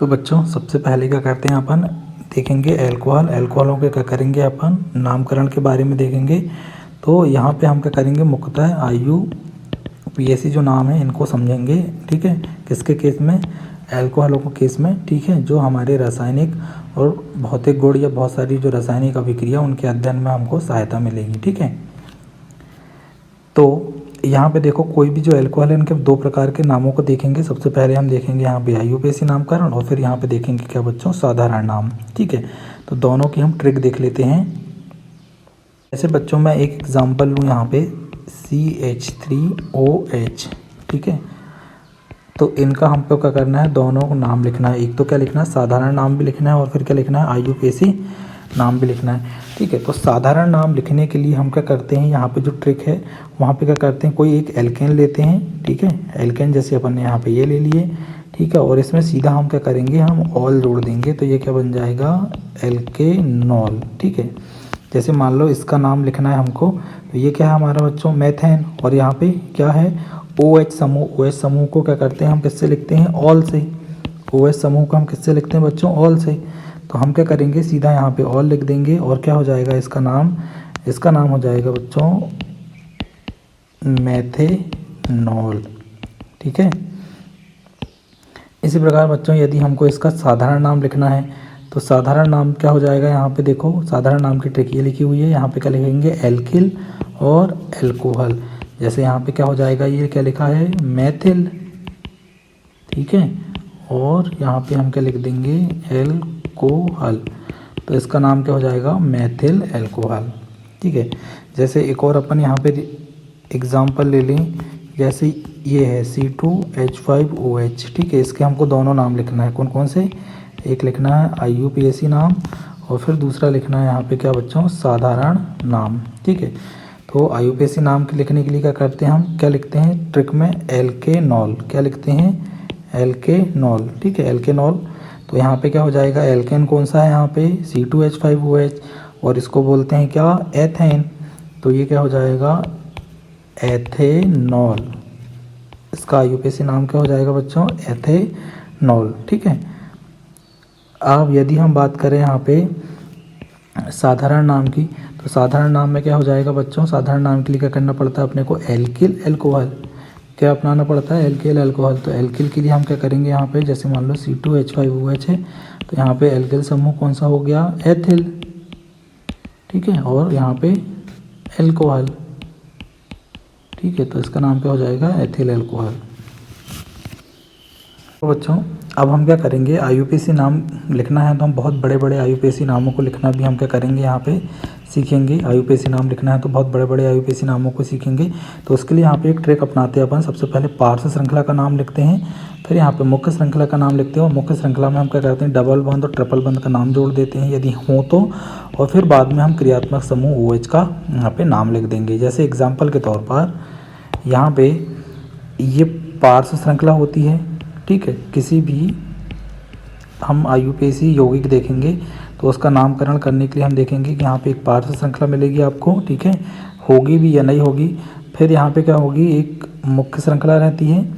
तो बच्चों सबसे पहले क्या करते हैं अपन देखेंगे अल्कोहलों के क्या करेंगे अपन नामकरण के बारे में देखेंगे। तो यहाँ पे हम क्या करेंगे मुख्यतः IUPAC जो नाम है इनको समझेंगे। ठीक है, किसके केस में? अल्कोहलों के केस में। ठीक है, जो हमारे रासायनिक और भौतिक गुण या बहुत सारी जो रासायनिक अभिक्रिया उनके अध्ययन में हमको सहायता मिलेगी। ठीक है, तो यहाँ पे देखो कोई भी जो अल्कोहल है इनके दो प्रकार के नामों को देखेंगे। सबसे पहले हम देखेंगे यहाँ पे IUPAC नामकरण और फिर यहाँ पे देखेंगे क्या बच्चों, साधारण नाम। ठीक है, तो दोनों की हम ट्रिक देख लेते हैं। ऐसे बच्चों मैं एक एग्जांपल लूँ यहाँ पे CH3OH। ठीक है, तो इनका हमको क्या करना है, दोनों को नाम लिखना है। एक तो क्या लिखना है, साधारण नाम भी लिखना है और फिर क्या लिखना है, IUPAC नाम भी लिखना है। ठीक है, तो साधारण नाम लिखने के लिए हम क्या करते हैं, यहाँ पे जो ट्रिक है वहाँ पे क्या करते हैं, कोई एक एल्केन लेते हैं। ठीक है, एल्केन जैसे अपन ने यहाँ पे ये ले लिए। ठीक है, और इसमें सीधा हम क्या करेंगे, हम ऑल जोड़ देंगे तो ये क्या बन जाएगा, एल्केनॉल। ठीक है, जैसे मान लो इसका नाम लिखना है हमको, तो ये क्या है हमारा बच्चों, मेथेन। और यहाँ पे क्या है, OH समूह। OH समूह को क्या करते हैं हम, किससे लिखते हैं, ऑल से। OH समूह को हम किससे लिखते हैं बच्चों, ऑल से। तो हम क्या करेंगे, सीधा यहाँ पे ऑल लिख देंगे और क्या हो जाएगा इसका नाम हो जाएगा बच्चों मेथेनॉल। ठीक है, इसी प्रकार बच्चों यदि हमको इसका साधारण नाम लिखना है तो साधारण नाम क्या हो जाएगा, यहाँ पे देखो साधारण नाम की ट्रिक ये लिखी हुई है। यहाँ पे क्या लिखेंगे, एल्किल और एल्कोहल। जैसे यहाँ पे क्या हो जाएगा, ये क्या लिखा है, मेथिल। ठीक है, और यहाँ पे हम क्या लिख देंगे, एल्कोहल। तो इसका नाम क्या हो जाएगा, मेथिल एल्कोहल। ठीक है, जैसे एक और अपन यहाँ पे एग्जाम्पल ले लें, जैसे ये है C2H5OH। ठीक है, इसके हमको दोनों नाम लिखना है। कौन कौन से, एक लिखना है IUPAC नाम और फिर दूसरा लिखना है यहाँ पे क्या बच्चों, साधारण नाम। ठीक है, तो IUPAC नाम के लिखने के लिए क्या करते हैं, हम क्या लिखते हैं ट्रिक में, एल्केनॉल। क्या लिखते हैं, एल्केनॉल। ठीक है, एल्केनॉल। तो यहाँ पे क्या हो जाएगा, एल्केन कौन सा है यहाँ पे, C2H5OH, और इसको बोलते हैं क्या, एथेन। तो ये क्या हो जाएगा, एथेनॉल। इसका IUPAC नाम क्या हो जाएगा बच्चों, एथेनॉल। ठीक है, अब यदि हम बात करें यहाँ पे साधारण नाम की, तो साधारण नाम में क्या हो जाएगा बच्चों, साधारण नाम के लिए क्या करना पड़ता है अपने को, एल्किल एल्कोहल। क्या अपनाना पड़ता है, एल्किल एल्कोहल। तो एल्किल के लिए हम क्या करेंगे, यहाँ पे जैसे मान लो C2H5OH है तो यहाँ पे एल्किल समूह कौन सा हो गया, एथिल। ठीक है, और यहाँ पे एल्कोहल। ठीक है, तो इसका नाम क्या हो जाएगा, एथिल एल्कोहल। तो बच्चों अब हम क्या करेंगे, IUPAC नाम लिखना है तो हम बहुत बड़े बड़े IUPAC नामों को लिखना भी हम क्या करेंगे, यहाँ पे सीखेंगे। IUPAC नाम लिखना है तो बहुत बड़े बड़े IUPAC नामों को सीखेंगे। तो उसके लिए यहाँ पे एक ट्रिक अपनाते हैं अपन। सबसे पहले पार्श्व श्रृंखला का नाम लिखते हैं, फिर यहाँ पे मुख्य श्रृंखला का नाम लिखते हैं और मुख्य श्रृंखला में हम क्या करते हैं, डबल बंद और ट्रिपल बंद का नाम जोड़ देते हैं यदि हो तो, और फिर बाद में हम क्रियात्मक समूह OH का यहाँ पे नाम लिख देंगे। जैसे एग्जाम्पल के तौर पर यहाँ पे ये पार्श्व श्रृंखला होती है। ठीक है, किसी भी हम IUPAC यौगिक देखेंगे तो उसका नामकरण करने के लिए हम देखेंगे कि यहाँ पे एक पार्श्व श्रृंखला मिलेगी आपको। ठीक है, होगी भी या नहीं होगी। फिर यहाँ पे क्या होगी, एक मुख्य श्रृंखला रहती है,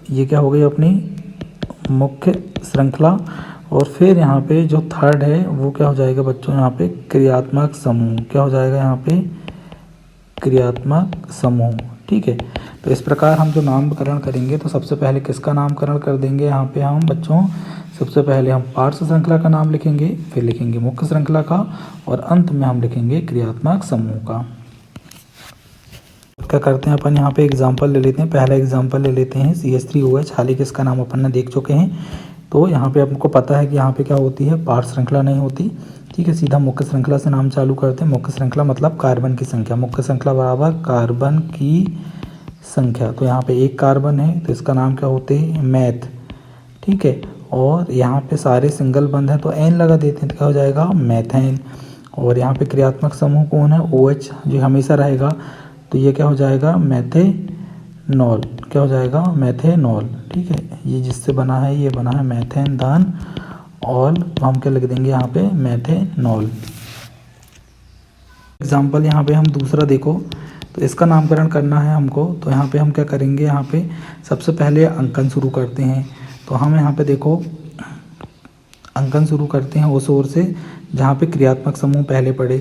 ये क्या हो गई अपनी मुख्य श्रृंखला। और फिर यहाँ पे जो थर्ड है वो क्या हो जाएगा बच्चों, यहाँ पे क्रियात्मक समूह। क्या हो जाएगा यहाँ पे, क्रियात्मक समूह। ठीक है, तो इस प्रकार हम जो नामकरण करेंगे तो सबसे पहले किसका नामकरण कर देंगे, यहाँ पे हम बच्चों सबसे पहले हम पार्श्व श्रृंखला का नाम लिखेंगे, फिर लिखेंगे मुख्य श्रृंखला का और अंत में हम लिखेंगे क्रियात्मक समूह का। क्या करते हैं अपन यहाँ पे एग्जाम्पल ले लेते हैं। पहला एग्जाम्पल ले लेते हैं CH3OH। हालांकि इसका नाम अपन ने देख चुके हैं, तो यहाँ पे आपको पता है कि यहाँ पे क्या होती है, पार्श्व श्रृंखला नहीं होती। ठीक है, सीधा मुख्य श्रृंखला से नाम चालू करते हैं। मुख्य श्रृंखला मतलब कार्बन की संख्या, मुख्य श्रृंखला बराबर कार्बन की संख्या। तो यहाँ पे एक कार्बन है तो इसका नाम क्या होते हैं, मैथ। ठीक है, और यहाँ पे सारे सिंगल बंद है तो एन लगा देते हैं तो क्या हो जाएगा, मैथेन। और यहाँ पे क्रियात्मक समूह कौन है, OH जो हमेशा रहेगा, तो ये क्या हो जाएगा, मैथेनॉल। क्या हो जाएगा, मैथेनॉल। ठीक है, ये जिससे बना है ये बना है मैथेन धन ऑल, तो हम क्या लिख देंगे यहाँ पे, मैथेनॉल। एग्जाम्पल यहाँ पे हम दूसरा देखो, तो इसका नामकरण करना है हमको। तो यहाँ पे हम क्या करेंगे, यहाँ पे सबसे पहले अंकन शुरू करते हैं। तो हम यहाँ पे देखो अंकन शुरू करते हैं उस ओर से जहाँ पे क्रियात्मक समूह पहले पड़े।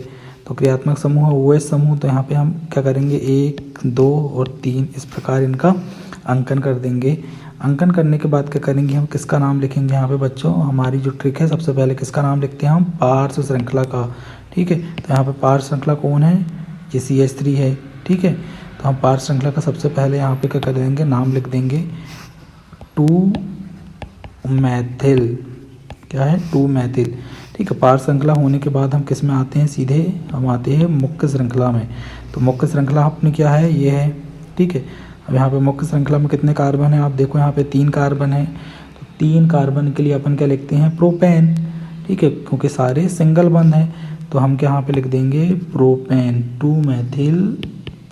तो क्रियात्मक समूह है OH समूह, तो यहाँ पे हम क्या करेंगे 1, 2 और 3 इस प्रकार इनका अंकन कर देंगे। अंकन करने के बाद क्या करेंगे, हम किसका नाम लिखेंगे यहाँ पे बच्चों। हमारी जो ट्रिक है, सबसे पहले किसका नाम लिखते हैं हम, पार्श्व श्रृंखला का। ठीक है, तो यहाँ पे पार्श्व श्रृंखला कौन है, ये CH3 है। ठीक है, तो हम पार्श्व श्रृंखला का सबसे पहले यहाँ पे क्या कर देंगे, नाम लिख देंगे 2 मैथिल। क्या है, 2 मैथिल। ठीक है, पार्श्व श्रृंखला होने के बाद हम किस में आते हैं, सीधे हम आते हैं मुख्य श्रृंखला में। तो मुख्य श्रृंखला अपनी क्या है, ये है। ठीक है, अब यहाँ पे मुख्य श्रृंखला में कितने कार्बन है, आप देखो यहाँ पे 3 कार्बन है। तो 3 कार्बन के लिए अपन क्या लिखते हैं, प्रोपेन। ठीक है, क्योंकि सारे सिंगल बंद हैं, तो हम क्या यहाँ पे लिख देंगे प्रोपेन, 2 मैथिल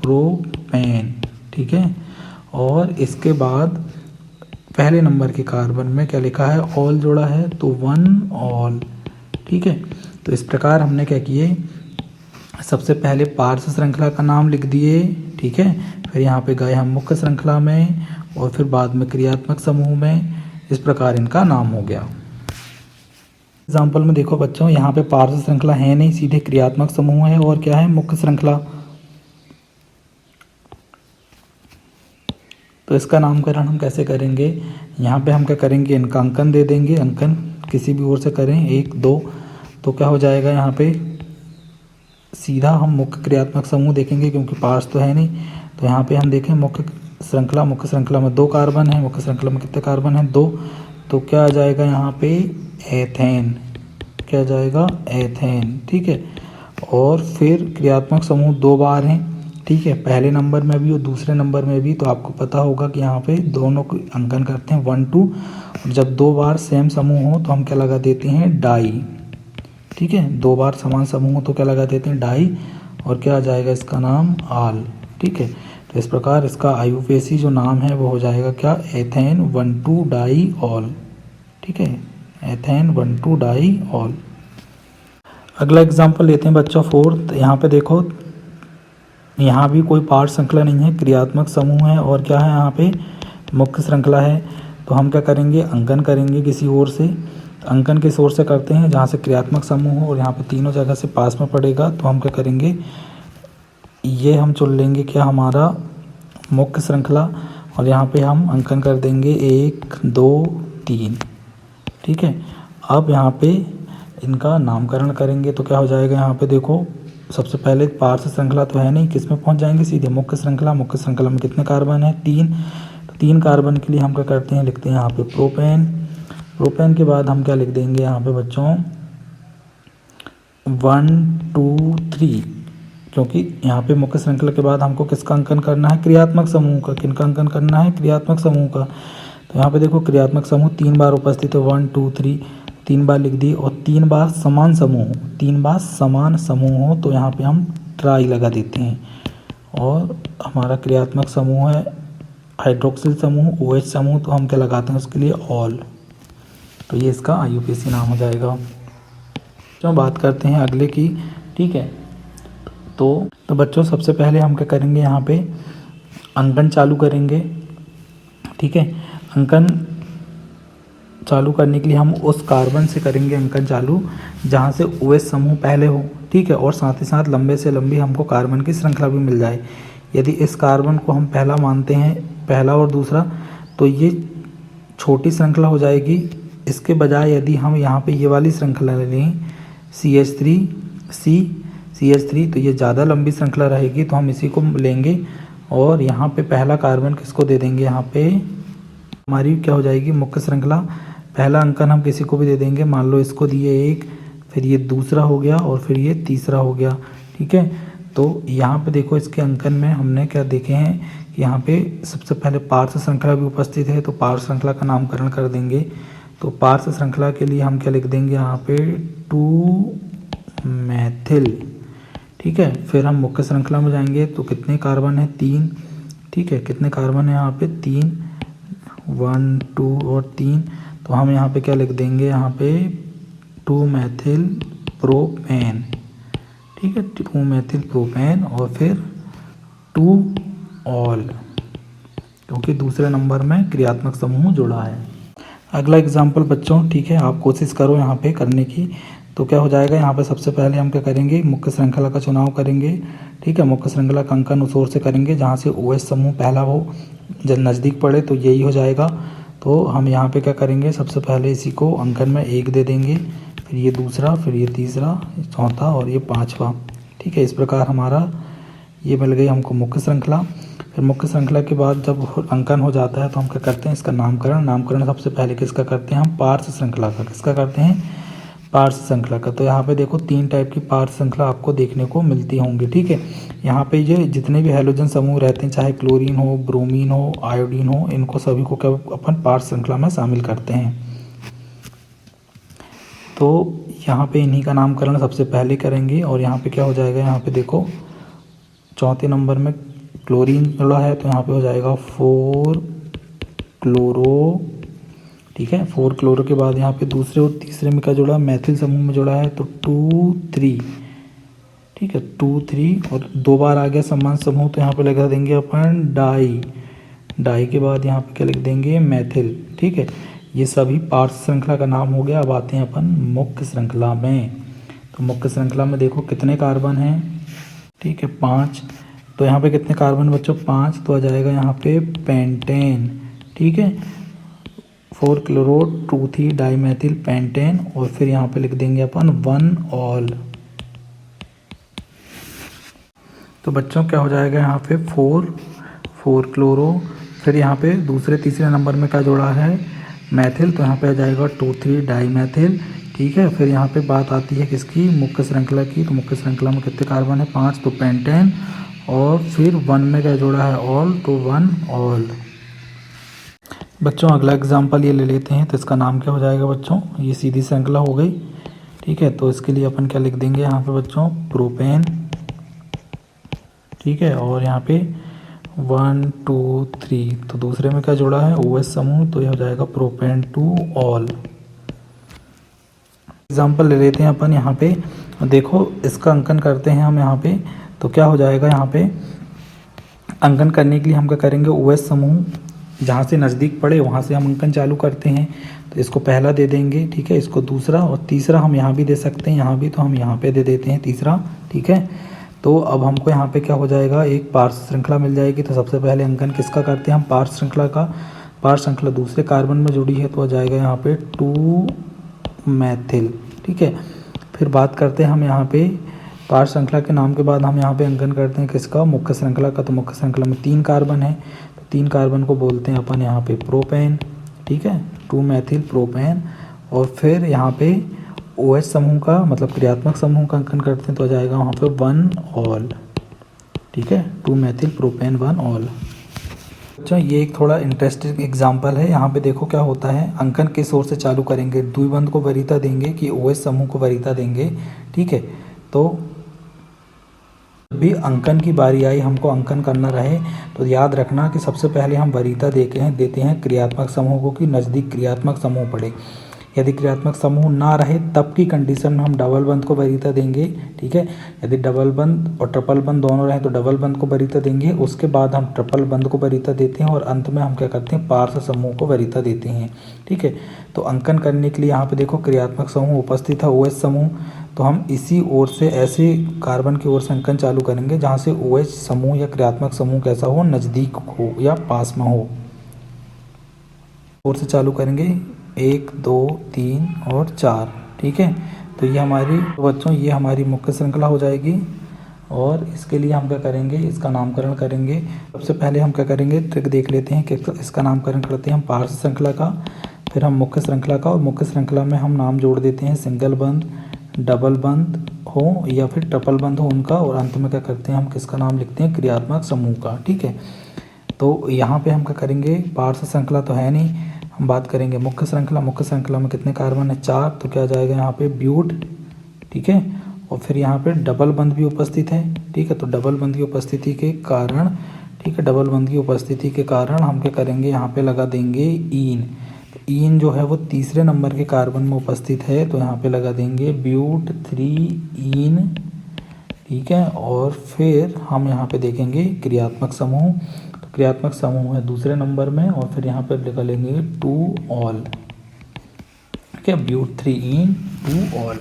प्रोपेन। ठीक है, और इसके बाद पहले नंबर के कार्बन में क्या लिखा है, ऑल जोड़ा है, तो 1 ऑल। ठीक है, तो इस प्रकार हमने क्या किए, सबसे पहले पार्श्व श्रृंखला का नाम लिख दिए। ठीक है, फिर यहाँ पे गए हम मुख्य श्रृंखला में और फिर बाद में क्रियात्मक समूह में। इस प्रकार इनका नाम हो गया। एग्जाम्पल में देखो बच्चों, यहाँ पे पार्श्व श्रृंखला है नहीं, सीधे क्रियात्मक समूह है और क्या है, मुख्य श्रृंखला। तो इसका नामकरण हम कैसे करेंगे, यहाँ पे हम क्या करेंगे, इनका अंकन दे देंगे। अंकन किसी भी ओर से करें, 1, 2, तो क्या हो जाएगा, यहाँ पे सीधा हम मुख्य क्रियात्मक समूह देखेंगे क्योंकि पार्श्व तो है नहीं। तो यहाँ पे हम देखें मुख्य श्रृंखला में 2 कार्बन है। मुख्य श्रृंखला में कितने कार्बन हैं, 2। तो क्या आ जाएगा यहाँ पे, एथेन। क्या आ जाएगा, एथेन। ठीक है, और फिर क्रियात्मक समूह 2 बार हैं। ठीक है, पहले नंबर में भी और दूसरे नंबर में भी। तो आपको पता होगा कि यहाँ पे दोनों को अंकन करते हैं 1, 2, और जब 2 बार सेम समूह हो तो हम क्या लगा देते हैं, डाई। ठीक है, 2 बार समान समूह हो तो क्या लगा देते हैं, डाई, और क्या आ जाएगा इसका नाम, आल। ठीक है, तो इस प्रकार इसका IUPAC जो नाम है वो हो जाएगा क्या, एथेन 1,2 डाई ऑल। ठीक है, एथेन 1,2 डाई ऑल। अगला एग्जाम्पल लेते हैं बच्चों 4th। यहाँ पे देखो, यहाँ भी कोई पार्श्व श्रृंखला नहीं है, क्रियात्मक समूह है और क्या है, यहाँ पे मुख्य श्रृंखला है। तो हम क्या करेंगे, अंकन करेंगे किसी ओर से। अंकन किस ओर से करते हैं, जहाँ से क्रियात्मक समूह हो और यहाँ पे तीनों जगह से पास में पड़ेगा। तो हम क्या करेंगे, ये हम चुन लेंगे क्या, हमारा मुख्य श्रृंखला, और यहाँ पे हम अंकन कर देंगे 1, 2, 3। ठीक है, अब यहाँ पे इनका नामकरण करेंगे। तो क्या हो जाएगा, यहाँ पे देखो सबसे पहले पार्श्व श्रृंखला तो है नहीं, किस में पहुँच जाएंगे, सीधे मुख्य श्रृंखला। मुख्य श्रृंखला में कितने कार्बन है, 3। तो 3 कार्बन के लिए हम क्या करते हैं, लिखते हैं यहाँ पे प्रोपेन। प्रोपेन के बाद हम क्या लिख देंगे यहाँ पे बच्चों, 1, 2, 3, क्योंकि यहाँ पे मुख्य श्रृंखला के बाद हमको किसका अंकन करना है, क्रियात्मक समूह का। किनका अंकन करना है, क्रियात्मक समूह का। तो यहाँ पे देखो क्रियात्मक समूह 3 बार उपस्थित है, 1, 2, 3, 3 बार लिख दी, और 3 बार समान समूह हो, 3 बार समान समूह हो तो यहाँ पे हम ट्राई लगा देते हैं। और हमारा क्रियात्मक समूह है हाइड्रोक्सिल समूह, OH समूह, तो हम क्या लगाते हैं उसके लिए, ऑल। तो ये इसका IUPAC नाम हो जाएगा। तो बात करते हैं अगले की। ठीक है, तो बच्चों सबसे पहले हम क्या करेंगे, यहाँ पे अंकन चालू करेंगे। ठीक है, अंकन चालू करने के लिए हम उस कार्बन से करेंगे अंकन चालू जहाँ से OH समूह पहले हो। ठीक है, और साथ ही साथ लंबे से लंबी हमको कार्बन की श्रृंखला भी मिल जाए। यदि इस कार्बन को हम पहला मानते हैं, पहला और दूसरा, तो ये छोटी श्रृंखला हो जाएगी। इसके बजाय यदि हम यहाँ पे ये वाली श्रृंखला लें, CH3, तो ये ज़्यादा लंबी श्रृंखला रहेगी। तो हम इसी को लेंगे और यहाँ पे पहला कार्बन किसको दे देंगे, यहाँ पे हमारी क्या हो जाएगी, मुख्य श्रृंखला। पहला अंकन हम किसी को भी दे देंगे, मान लो इसको दिए 1, फिर ये दूसरा हो गया और फिर ये तीसरा हो गया। ठीक है, तो यहाँ पे देखो इसके अंकन में हमने क्या देखे हैं कि यहाँ पे सबसे पहले पार्श्व श्रृंखला भी उपस्थित है, तो पार्श्व श्रृंखला का नामकरण कर देंगे। तो पार्श्व श्रृंखला के लिए हम क्या लिख देंगे, यहाँ पे 2 मैथिल। ठीक है, फिर हम मुख्य श्रृंखला में जाएंगे तो कितने कार्बन है, 3। ठीक है, कितने कार्बन है यहाँ पे, 3, 1, 2 और 3। तो हम यहाँ पे क्या लिख देंगे, यहाँ पे 2 मैथिल प्रोपेन। ठीक है, 2 मैथिल प्रोपेन और फिर 2 ऑल, क्योंकि दूसरे नंबर में क्रियात्मक समूह जुड़ा है। अगला एग्जाम्पल बच्चों, ठीक है, आप कोशिश करो यहाँ पे करने की। तो क्या हो जाएगा, यहाँ पे सबसे पहले हम क्या करेंगे, मुख्य श्रृंखला का चुनाव करेंगे। ठीक है, मुख्य श्रृंखला का अंकन उस ओर से करेंगे जहाँ से OS समूह पहला हो, जब नज़दीक पड़े तो यही हो जाएगा। तो हम यहाँ पे क्या करेंगे, सबसे पहले इसी को अंकन में 1 दे देंगे, फिर ये दूसरा, फिर ये तीसरा, चौथा और ये पाँचवा। ठीक है, इस प्रकार हमारा ये मिल गई हमको मुख्य श्रृंखला। फिर मुख्य श्रृंखला के बाद जब अंकन हो जाता है तो हम क्या करते हैं, इसका नामकरण सबसे पहले किसका करते हैं हम, पार्श्व श्रृंखला का। किसका करते हैं, पार्श्व श्रृंखला का। तो यहाँ पे देखो 3 टाइप की पार्श्व श्रृंखला आपको देखने को मिलती होंगी। ठीक है, यहाँ पे ये जितने भी हैलोजन समूह रहते हैं, चाहे क्लोरीन हो, ब्रोमीन हो, आयोडीन हो, इनको सभी को क्या अपन पार्श्व श्रृंखला में शामिल करते हैं। तो यहाँ पे इन्हीं का नामकरण सबसे पहले करेंगे। और यहाँ पे क्या हो जाएगा, यहाँ पे देखो चौथे नंबर में क्लोरीन जुड़ा है तो यहाँ पे हो जाएगा 4 क्लोरो। ठीक है, 4 क्लोरो के बाद यहाँ पे दूसरे और तीसरे में क्या जुड़ा, मैथिल समूह में जुड़ा है तो 2 3। ठीक है, 2 3 और 2 बार आ गया समान समूह तो यहाँ पे लगा देंगे अपन डाई के बाद यहाँ पे क्या लिख देंगे, मैथिल। ठीक है, ये सभी पार्श्व श्रृंखला का नाम हो गया। अब आते हैं अपन मुख्य श्रृंखला में। तो मुख्य श्रृंखला में देखो कितने कार्बन हैं, ठीक है 5। तो यहाँ पे कितने कार्बन बच्चों, 5। तो आ जाएगा यहाँ पे पेंटेन। ठीक है, 4 क्लोरो 2 3 डाईमेथिल पेंटेन। और फिर यहाँ पे लिख देंगे अपन 1 ऑल। तो बच्चों क्या हो जाएगा, यहाँ पे 4 क्लोरो, फिर यहाँ पे दूसरे तीसरे नंबर में क्या जोड़ा है, मैथिल। तो यहाँ पे आ जाएगा 2 3 डाईमेथिल। ठीक है, फिर यहाँ पे बात आती है किसकी, मुख्य श्रृंखला की। तो मुख्य श्रृंखला में कितने कार्बन है, 5। तो पेंटेन और फिर 1 में क्या जोड़ा है, ऑल, तो 1 ऑल। बच्चों अगला एग्जाम्पल ये ले लेते हैं। तो इसका नाम क्या हो जाएगा बच्चों, ये सीधी श्रृंखला हो गई। ठीक है, तो इसके लिए अपन क्या लिख देंगे यहाँ पे बच्चों, प्रोपेन। ठीक है, और यहाँ पे 1 2 3, तो दूसरे में क्या जोड़ा है, OS समूह, तो ये हो जाएगा प्रोपेन 2 ऑल। एग्जाम्पल ले लेते हैं अपन यहाँ पे। देखो इसका अंकन करते हैं हम यहाँ पे। तो क्या हो जाएगा, यहाँ पे अंकन करने के लिए हम क्या करेंगे, OS समूह जहाँ से नज़दीक पड़े वहाँ से हम अंकन चालू करते हैं। तो इसको पहला दे देंगे, ठीक है, इसको दूसरा, और तीसरा हम यहाँ भी दे सकते हैं, यहाँ भी, तो हम यहाँ पे दे देते हैं तीसरा। ठीक है, तो अब हमको यहाँ पे क्या हो जाएगा, एक पार्श्व श्रृंखला मिल जाएगी। तो सबसे पहले अंकन किसका करते हैं हम, पार्श्व श्रृंखला का। पार्श्व श्रृंखला दूसरे कार्बन में जुड़ी है तो आ जाएगा यहाँ पे 2 मैथिल। ठीक है, फिर बात करते हैं हम यहाँ पे पार्श्व श्रृंखला के नाम के बाद हम यहाँ पे अंकन करते हैं किसका, मुख्य श्रृंखला का। तो मुख्य श्रृंखला में 3 कार्बन है, तो 3 कार्बन को बोलते हैं अपन यहाँ पे प्रोपेन। ठीक है, 2 मैथिल प्रोपेन। और फिर यहाँ पे OH समूह का मतलब क्रियात्मक समूह का अंकन करते हैं तो आ जाएगा वहाँ पे 1 ऑल। ठीक है, 2 मैथिल प्रोपेन 1 ऑल। अच्छा, ये एक थोड़ा इंटरेस्टिंग एग्जांपल है। यहाँ पे देखो क्या होता है, अंकन किस ओर से चालू करेंगे, द्विबंध को वरीयता देंगे कि OH समूह को वरीयता देंगे। ठीक है, तो जब भी अंकन की बारी आई, हमको अंकन करना रहे, तो याद रखना कि सबसे पहले हम वरीयता देते हैं क्रियात्मक समूह को कि नज़दीक क्रियात्मक समूह पड़े। यदि क्रियात्मक समूह ना रहे तब की कंडीशन में हम डबल बंध को वरीयता देंगे। ठीक है, यदि डबल बंध और ट्रिपल बंध दोनों रहे तो डबल बंध को वरीयता देंगे, उसके बाद हम ट्रिपल बंध को वरीयता देते हैं और अंत में हम क्या करते हैं, पार्श्व समूह को वरीयता देते हैं। ठीक है, तो अंकन करने के लिए यहाँ पे देखो क्रियात्मक समूह उपस्थित है OH समूह, तो हम इसी ओर से ऐसे कार्बन की ओर से अंकन चालू करेंगे जहाँ से OH समूह या क्रियात्मक समूह कैसा हो, नज़दीक हो या पास में हो। ओर से चालू करेंगे 1 2 3 और 4। ठीक है, तो ये हमारी बच्चों ये हमारी मुख्य श्रृंखला हो जाएगी। और इसके लिए हम क्या करेंगे, इसका नामकरण करेंगे। सबसे पहले हम क्या करेंगे, ट्रिक देख लेते हैं कि इसका नामकरण करते हैं हम पार्श्व श्रृंखला का, फिर हम मुख्य श्रृंखला का, और मुख्य श्रृंखला में हम नाम जोड़ देते हैं सिंगल बंध, डबल बंध हो या फिर ट्रिपल बंध हो उनका, और अंत में क्या करते हैं हम किसका नाम लिखते हैं, क्रियात्मक समूह का। ठीक है, तो यहाँ पे हम क्या करेंगे, पार्श्व श्रृंखला तो है नहीं, हम बात करेंगे मुख्य श्रृंखला। मुख्य श्रृंखला में कितने कार्बन है, 4, तो क्या जाएगा यहाँ पे ब्यूट। ठीक है, और फिर यहाँ पे डबल बंध भी उपस्थित है। ठीक है, तो डबल बंध की उपस्थिति के कारण, ठीक है, डबल बंध की उपस्थिति के कारण हम क्या करेंगे, यहाँ पे लगा देंगे ईन। तो ईन जो है वो तीसरे नंबर के कार्बन में उपस्थित है, तो यहाँ पे लगा देंगे ब्यूट 3 ईन। ठीक है, और फिर हम यहाँ पे देखेंगे क्रियात्मक समूह, तो क्रियात्मक समूह है दूसरे नंबर में, और फिर यहाँ पर लिख लेंगे 2 ऑल। ठीक है, but 3 ene two ol.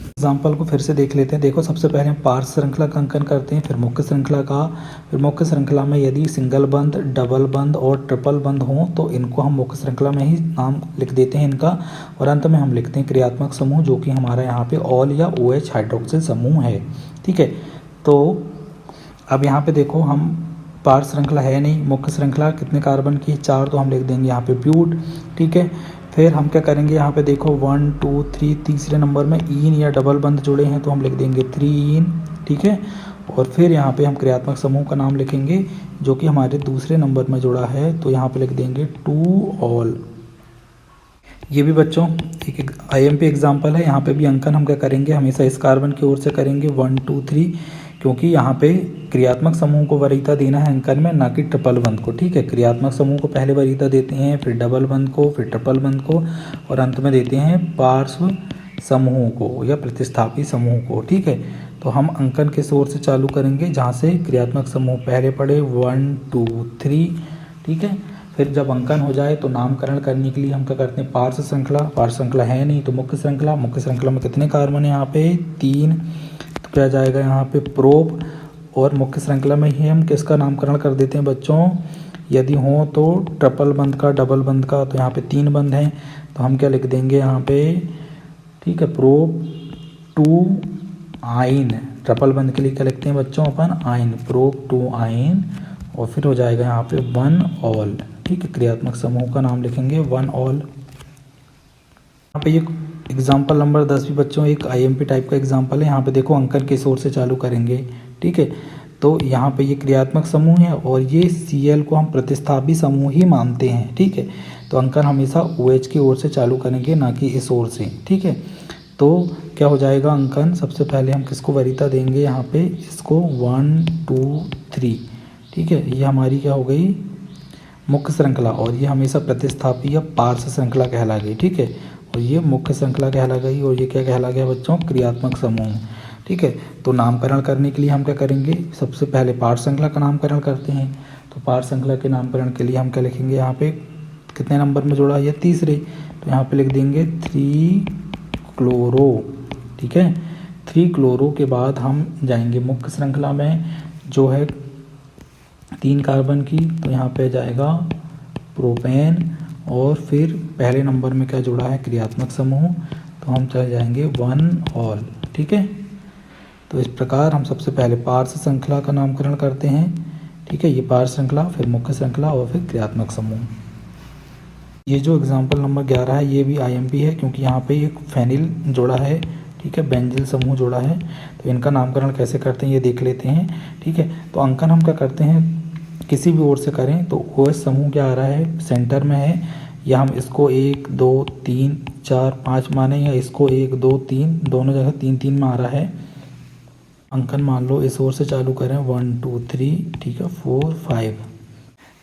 Example को फिर से देख लेते हैं। देखो, सबसे पहले हम पार्श्व श्रृंखला का अंकन करते हैं, फिर मुख्य श्रृंखला का। फिर मुख्य श्रृंखला में यदि सिंगल बंद, डबल बंद और ट्रिपल बंद हों तो इनको हम मुख्य श्रृंखला में ही नाम लिख देते हैं इनका, और अंत में हम लिखते हैं क्रियात्मक समूह, जो कि हमारा यहाँ पे ऑल या OH हाइड्रोक्सिल समूह है। ठीक है, तो अब यहाँ पे देखो, हम पार्श्व श्रृंखला है नहीं, मुख्य श्रृंखला कितने कार्बन की, 4, तो हम लिख देंगे यहाँ पे ब्यूट। ठीक है, फिर हम क्या करेंगे, यहाँ पे देखो 1 2 3, तीसरे नंबर में ईन या डबल बंद जुड़े हैं तो हम लिख देंगे 3 ईन। ठीक है, और फिर यहाँ पे हम क्रियात्मक समूह का नाम लिखेंगे जो कि हमारे दूसरे नंबर में जुड़ा है, तो यहाँ पे लिख देंगे 2 ऑल। ये भी बच्चों एक IMP एग्जाम्पल है। यहाँ पे भी अंकन हम क्या करेंगे, हमेशा इस कार्बन की ओर से करेंगे 1 2 3, क्योंकि यहाँ पे क्रियात्मक समूह को वरीयता देना है अंकन में, ना कि ट्रिपल बंद को। ठीक है, क्रियात्मक समूह को पहले वरीयता देते हैं, फिर डबल बंद को, फिर ट्रिपल बंद को, और अंत में देते हैं पार्श्व समूह को या प्रतिस्थापी समूह को। ठीक है, तो हम अंकन के सोर से चालू करेंगे जहाँ से क्रियात्मक समूह पहले पढ़े 1 2 3। ठीक है, फिर जब अंकन हो जाए तो नामकरण करने के लिए हम क्या करते हैं, पार्श्व श्रृंखला। पार्श्व श्रृंखला है नहीं तो मुख्य श्रृंखला। मुख्य श्रृंखला में कितने कार्बन है, यहाँ पे 3, तो क्या जाएगा यहाँ पे प्रोप। और मुख्य श्रृंखला में ही हम किसका नामकरण कर देते हैं बच्चों, यदि हो तो ट्रिपल बंद का, डबल बंद का, तो यहाँ पे 3 बंद हैं तो हम क्या लिख देंगे यहाँ पे, ठीक है, प्रोप 2 आइन। ट्रिपल बंद के लिए क्या लिखते हैं बच्चों अपन, आइन, प्रोप 2 आइन, और फिर हो जाएगा यहाँ पे 1 ऑल। ठीक है, क्रियात्मक समूह का नाम लिखेंगे 1 ऑल। यहाँ पे ये एग्जाम्पल नंबर 10 भी बच्चों एक IMP टाइप का एग्जाम्पल है। यहाँ पे देखो, अंकन के सोर से चालू करेंगे। ठीक है, तो यहाँ पे ये क्रियात्मक समूह है और ये Cl को हम प्रतिस्थापी समूह ही मानते हैं। ठीक है, तो अंकन हमेशा OH की ओर से चालू करेंगे, ना कि इस ओर से। ठीक है, तो क्या हो जाएगा अंकन, सबसे पहले हम किसको वरीयता देंगे, यहाँ पे इसको 1 2 3। ठीक है, ये हमारी क्या हो गई, मुख्य श्रृंखला, और ये हमेशा प्रतिस्थापी या पार्श्व श्रृंखला कहला गई। ठीक है, और ये मुख्य श्रृंखला कहला गई, और ये क्या कहला गया बच्चों, क्रियात्मक समूह। ठीक है, तो नामकरण करने के लिए हम क्या करेंगे, सबसे पहले पार्श्व श्रृंखला का नामकरण करते हैं। तो पार्श्व श्रृंखला के नामकरण के लिए हम क्या लिखेंगे, यहाँ पे कितने नंबर में जुड़ा है, तीसरे, तो यहाँ पे लिख देंगे 3 क्लोरो। ठीक है, 3 क्लोरो के बाद हम जाएंगे मुख्य श्रृंखला में जो है 3 कार्बन की, तो यहाँ पे जाएगा प्रोपेन, और फिर पहले नंबर में क्या जुड़ा है, क्रियात्मक समूह, तो हम चले जाएंगे 1 ऑल। ठीक है, तो इस प्रकार हम सबसे पहले पार्श्व श्रृंखला का नामकरण करते हैं। ठीक है, ये पार्श्व श्रृंखला, फिर मुख्य श्रृंखला, और फिर क्रियात्मक समूह। ये जो एग्जाम्पल नंबर 11 है ये भी IMP है, क्योंकि यहाँ पे एक फेनिल जोड़ा है। ठीक है, बेंजिल समूह जोड़ा है, तो इनका नामकरण कैसे करते हैं ये देख लेते हैं। ठीक है, तो अंकन हम क्या करते हैं, किसी भी ओर से करें तो OH समूह क्या आ रहा है, सेंटर में है, या हम इसको 1 2 3 4 5 माने, या इसको 1 2 3 दोनों जगह 3 3 में आ रहा है। अंकन मान लो इस ओर से चालू करें 1 2 3, ठीक है, 4 5,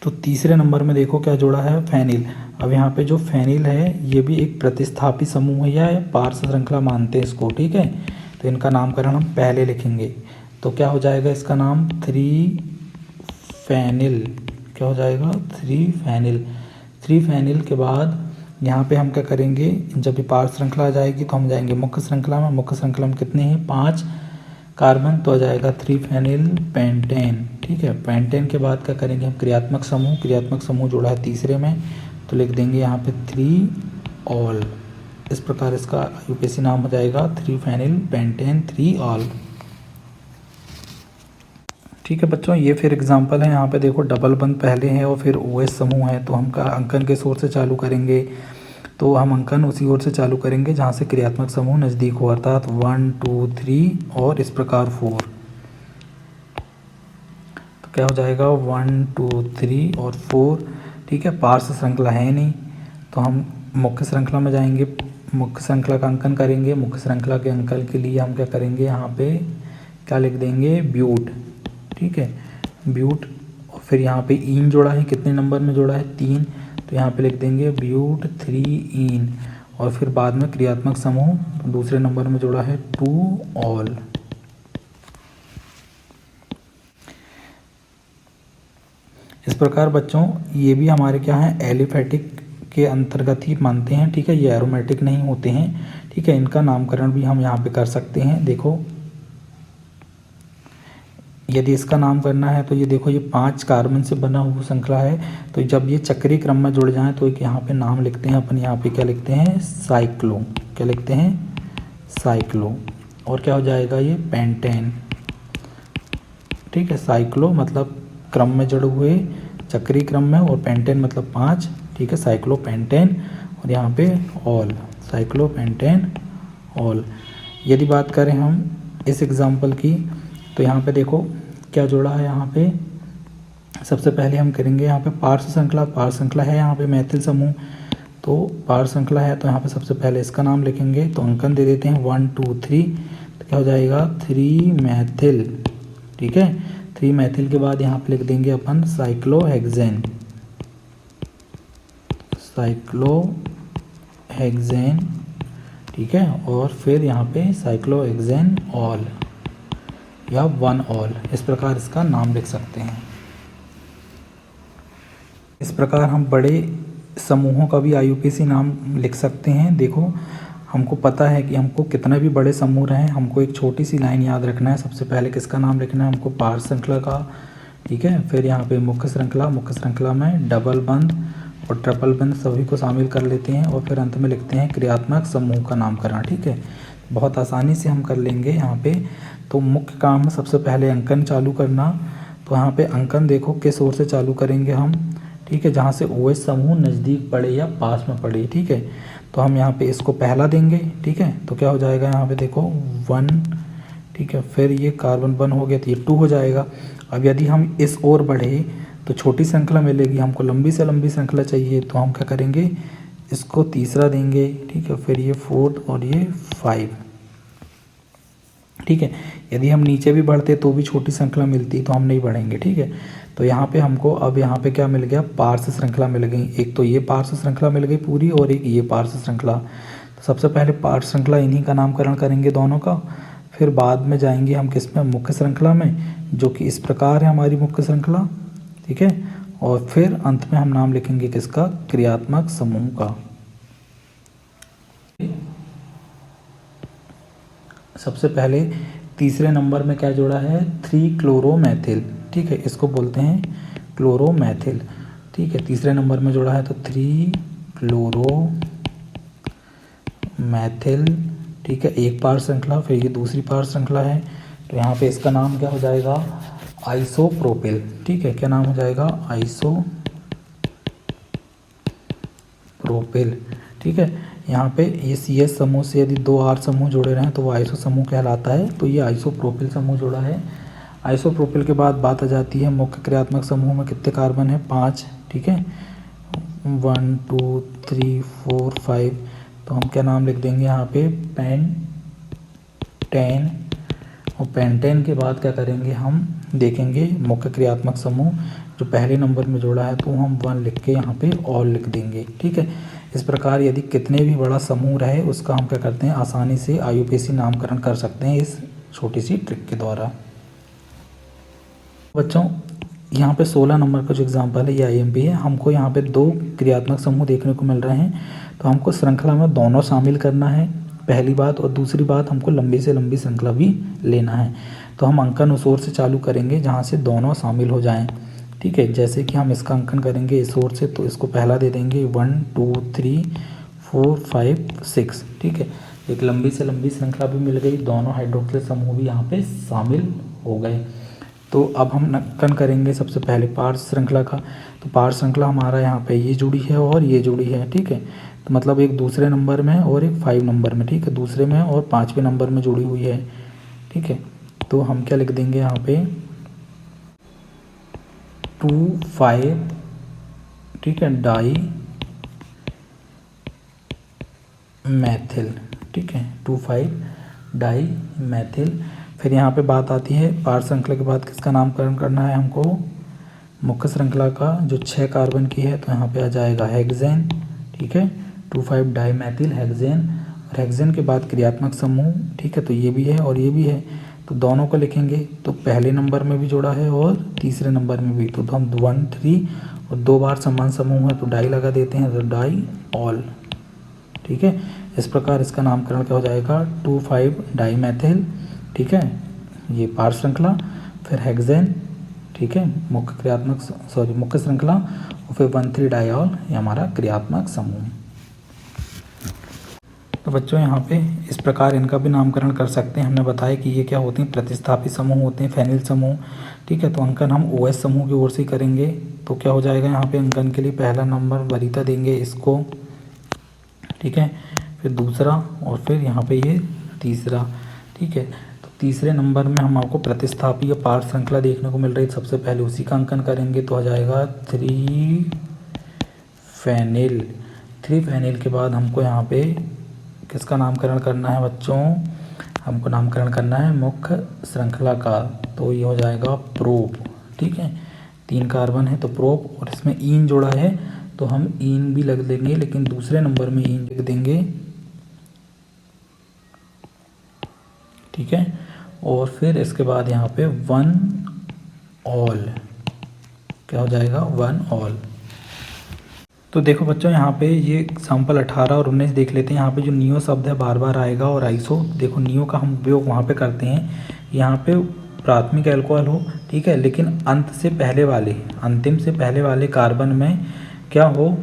तो तीसरे नंबर में देखो क्या जोड़ा है, फेनिल। अब यहाँ पे जो फेनिल है ये भी एक प्रतिस्थापी समूह है या पार्श्व श्रृंखला मानते हैं इसको। ठीक है, तो इनका नामकरण हम पहले लिखेंगे, तो क्या हो जाएगा इसका नाम, 3 फेनिल। क्या हो जाएगा, 3 फेनिल। 3 फेनिल के बाद यहाँ पे हम क्या करेंगे, जब ये पार्श्व श्रृंखला आ जाएगी तो हम जाएंगे मुख्य श्रृंखला में। मुख्य श्रृंखला में कितने हैं, 5 कार्बन, तो आ जाएगा 3 फेनिल पेंटेन। ठीक है, पेंटेन के बाद क्या करेंगे हम, क्रियात्मक समूह। क्रियात्मक समूह जोड़ा है तीसरे में, तो लिख देंगे यहाँ पे 3 ऑल। इस प्रकार इसका IUPAC नाम हो जाएगा 3 फेनिल पेंटेन 3 ऑल। ठीक है बच्चों, ये फिर एग्जांपल है। यहाँ पे देखो डबल बंद पहले है और फिर OH समूह है, तो हम अंकन के सोर से चालू करेंगे, तो हम अंकन उसी ओर से चालू करेंगे जहाँ से क्रियात्मक समूह नज़दीक हो, अर्थात 1 2 3 और इस प्रकार 4। तो क्या हो जाएगा, 1 2 3 और 4। ठीक है, पार्श्व श्रृंखला है नहीं, तो हम मुख्य श्रृंखला में जाएंगे, मुख्य श्रृंखला का अंकन करेंगे। मुख्य श्रृंखला के अंकन के लिए हम क्या करेंगे, यहाँ पे क्या लिख देंगे, ब्यूट। ठीक है, ब्यूट, और फिर यहाँ पे ईन जोड़ा है, कितने नंबर में जोड़ा है, 3, तो यहाँ पे लिख देंगे ब्यूट 3 ईन, और फिर बाद में क्रियात्मक समूह, तो दूसरे नंबर में जोड़ा है 2 ऑल। इस प्रकार बच्चों ये भी हमारे क्या है, एलिफेटिक के अंतर्गत ही मानते हैं, ठीक है। ये एरोमेटिक नहीं होते हैं, ठीक है। इनका नामकरण भी हम यहाँ पे कर सकते हैं। देखो यदि इसका नाम करना है तो ये देखो ये 5 कार्बन से बना हुआ श्रृंखला है, तो जब ये चक्रीय क्रम में जुड़ जाए तो एक यहाँ पे नाम लिखते हैं अपन, यहाँ पे क्या लिखते हैं, साइक्लो, क्या लिखते हैं, साइक्लो। और क्या हो जाएगा ये, पेंटेन, ठीक है। साइक्लो मतलब क्रम में जुड़े हुए चक्रीय क्रम में, और पेंटेन मतलब 5, ठीक है। साइक्लो पेंटेन, और यहाँ पे ऑल, साइक्लो पेंटेन ऑल। यदि बात करें हम इस एग्जाम्पल की, तो यहाँ पे देखो क्या जोड़ा है। यहाँ पे सबसे पहले हम करेंगे यहाँ पे पार्श्व श्रृंखला, पार्श्व श्रृंखला है यहाँ पे मैथिल समूह, तो पार्श्व श्रृंखला है तो यहाँ पे सबसे पहले इसका नाम लिखेंगे। तो अंकन दे देते हैं 1 2 3, तो क्या हो जाएगा 3 मैथिल, ठीक है। 3 मैथिल के बाद यहाँ पे लिख देंगे अपन साइक्लोहेक्सेन, साइक्लोहेक्सेन, ठीक है। और फिर यहाँ पे साइक्लोहेक्सेन ऑल या 1 ऑल, इस प्रकार इसका नाम लिख सकते हैं। इस प्रकार हम बड़े समूहों का भी IUPAC नाम लिख सकते हैं। देखो हमको पता है कि हमको कितना भी बड़े समूह रहें, हमको एक छोटी सी लाइन याद रखना है। सबसे पहले किसका नाम लिखना है हमको, पार्श्व श्रृंखला का, ठीक है। फिर यहाँ पे मुख्य श्रृंखला, मुख्य श्रृंखला में डबल बंद और ट्रिपल बंद सभी को शामिल कर लेते हैं, और फिर अंत में लिखते हैं क्रियात्मक समूह का नामकरण, ठीक है। बहुत आसानी से हम कर लेंगे यहाँ पे। तो मुख्य काम है सबसे पहले अंकन चालू करना। तो यहाँ पे अंकन देखो किस ओर से चालू करेंगे हम, ठीक है, जहाँ से OH समूह नज़दीक पड़े या पास में पड़े, ठीक है। तो हम यहाँ पे इसको पहला देंगे, ठीक है। तो क्या हो जाएगा यहाँ पे देखो 1, ठीक है। फिर ये कार्बन 1 हो गया तो ये 2 हो जाएगा। अब यदि हम इस ओर बढ़े तो छोटी श्रृंखला मिलेगी, हमको लंबी से लंबी श्रृंखला चाहिए, तो हम क्या करेंगे, इसको तीसरा देंगे, ठीक है। फिर ये 4 और ये 5, ठीक है। यदि हम नीचे भी बढ़ते तो भी छोटी श्रृंखला मिलती, तो हम नहीं बढ़ेंगे, ठीक है। तो यहाँ पे हमको अब यहाँ पे क्या मिल गया, पार्श्व श्रृंखला मिल गई। एक तो ये पार्श्व श्रृंखला मिल गई पूरी, और एक ये पार्श्व श्रृंखला। तो सबसे पहले पार्श्व श्रृंखला इन्हीं का नामकरण करेंगे दोनों का, फिर बाद में जाएंगे हम किस में, मुख्य श्रृंखला में, जो कि इस प्रकार है हमारी मुख्य श्रृंखला, ठीक है। और फिर अंत में हम नाम लिखेंगे किसका, क्रियात्मक समूह का। सबसे पहले तीसरे नंबर में क्या जोड़ा है, 3 क्लोरोमैथिल, ठीक है। इसको बोलते हैं क्लोरोमैथिल, ठीक है। तीसरे नंबर में जोड़ा है तो 3 क्लोरोमैथिल, ठीक है। एक पार्श्व श्रृंखला, फिर ये दूसरी पार्श्व श्रृंखला है, तो यहाँ पे इसका नाम क्या हो जाएगा, आइसोप्रोपिल, ठीक है। क्या नाम हो जाएगा, आइसोप्रोपिल, ठीक है। यहाँ पे ये CH समूह से यदि 2 R समूह जोड़े रहें तो वो आइसो समूह कहलाता है, तो ये आइसोप्रोपिल समूह जोड़ा है। आइसोप्रोपिल के बाद बात आ जाती है मुख्य क्रियात्मक समूह में कितने कार्बन है, 5, ठीक है। 1 2 3 4 5, तो हम क्या नाम लिख देंगे यहाँ पे, पेंटेन। और पेंटेन के बाद क्या करेंगे, हम देखेंगे मुख्य क्रियात्मक समूह जो पहले नंबर में जोड़ा है, तो हम 1 लिख के यहाँ पे ऑल लिख देंगे, ठीक है। इस प्रकार यदि कितने भी बड़ा समूह रहे उसका हम क्या करते हैं, आसानी से IUPAC नामकरण कर सकते हैं इस छोटी सी ट्रिक के द्वारा। बच्चों यहाँ पे 16 नंबर का जो एग्जाम्पल है ये IMP है। हमको यहाँ पे 2 क्रियात्मक समूह देखने को मिल रहे हैं, तो हमको श्रृंखला में दोनों शामिल करना है, पहली बात। और दूसरी बात, हमको लंबी से लंबी श्रृंखला भी लेना है। तो हम अंकन उस ओर से चालू करेंगे जहाँ से दोनों शामिल हो जाएं, ठीक है। जैसे कि हम इसका अंकन करेंगे इस ओर से, तो इसको पहला दे देंगे 1 2 3 4 5 6, ठीक है। एक लंबी से लंबी श्रृंखला भी मिल गई, दोनों हाइड्रोक्सिल समूह भी यहाँ पे शामिल हो गए। तो अब हम अंकन करेंगे सबसे पहले पार्श्व श्रृंखला का। तो पार्श्व श्रृंखला हमारा यहाँ पे ये जुड़ी है और ये जुड़ी है, ठीक है। तो मतलब एक दूसरे नंबर में और एक 5 नंबर में, ठीक है। दूसरे में और 5वें नंबर में जुड़ी हुई है, ठीक है। तो हम क्या लिख देंगे यहाँ पे 2 5, ठीक है, डाई मैथिल, ठीक है, 2 5 डाई मैथिल। फिर यहाँ पे बात आती है पार्श्व श्रृंखला के बाद किसका नामकरण करना है हमको, मुख्य श्रृंखला का जो 6 कार्बन की है, तो यहाँ पे आ जाएगा हेक्सेन, ठीक है। 2 5 डाई मैथिल हेक्सेन, और हेक्सेन के बाद क्रियात्मक समूह, ठीक है। तो ये भी है और ये भी है, तो दोनों को लिखेंगे। तो पहले नंबर में भी जोड़ा है और तीसरे नंबर में भी, तो हम 1 3 और 2 बार समान समूह है तो डाई लगा देते हैं, तो डाई ऑल। ठीक है, इस प्रकार इसका नामकरण क्या हो जाएगा, 2,5-डाईमेथिल। ठीक है, ये पार श्रृंखला, फिर हेक्सेन। ठीक है, मुख्य श्रृंखला, और फिर 1,3-डाइऑल, ये हमारा क्रियात्मक समूह। तो बच्चों यहाँ पे इस प्रकार इनका भी नामकरण कर सकते हैं। हमने बताया कि ये क्या होते हैं, प्रतिस्थापित समूह होते हैं, फेनिल समूह। ठीक है, तो अंकन हम OS समूह की ओर से करेंगे। तो क्या हो जाएगा, यहाँ पे अंकन के लिए पहला नंबर वरीयता देंगे इसको। ठीक है, फिर दूसरा, और फिर यहाँ पे ये तीसरा। ठीक है, तो तीसरे नंबर में हम आपको प्रतिस्थापी या पार श्रृंखला देखने को मिल रही है, सबसे पहले उसी का अंकन करेंगे। तो हो जाएगा 3-फेनिल। 3-फेनिल के बाद हमको यहाँ पे किसका नामकरण करना है बच्चों, हमको नामकरण करना है मुख्य श्रृंखला का। तो ये हो जाएगा प्रोप। ठीक है, 3 कार्बन है तो प्रोप, और इसमें ईन जोड़ा है तो हम ईन भी लग देंगे, लेकिन दूसरे नंबर में ईन लिख देंगे। ठीक है, और फिर इसके बाद यहाँ पे 1-ऑल, क्या हो जाएगा, 1-ऑल। तो देखो बच्चों यहाँ पे ये एग्जाम्पल 18 और 19 देख लेते हैं। यहाँ पे जो नियो शब्द है बार बार आएगा, और आइसो, देखो नियो का हम उपयोग वहाँ पे करते हैं, यहाँ पे प्राथमिक अल्कोहल हो। ठीक है, लेकिन अंत से पहले वाले, अंतिम से पहले वाले कार्बन में क्या हो,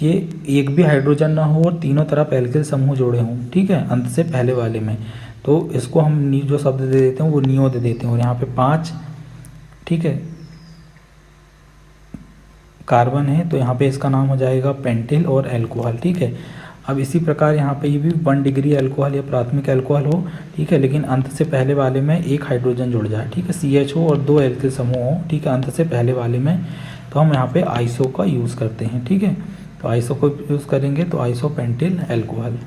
ये एक भी हाइड्रोजन ना हो और तीनों तरफ एल्किल समूह जोड़े हों। ठीक है, अंत से पहले वाले में, तो इसको हम जो शब्द दे देते हैं वो नियो दे देते हैं। और यहाँ पे 5, ठीक है, कार्बन है तो यहाँ पे इसका नाम हो जाएगा पेंटिल और अल्कोहल। ठीक है, अब इसी प्रकार यहाँ पे ये भी 1 डिग्री अल्कोहल या प्राथमिक अल्कोहल हो। ठीक है, लेकिन अंत से पहले वाले में एक हाइड्रोजन जुड़ जाए। ठीक है, CH और 2 एल्किल समूह हो। ठीक है, अंत से पहले वाले में, तो हम यहाँ पे आइसो का यूज़ करते हैं। ठीक है, तो आइसो को यूज़ करेंगे तो आइसो पेंटिल अल्कोहल।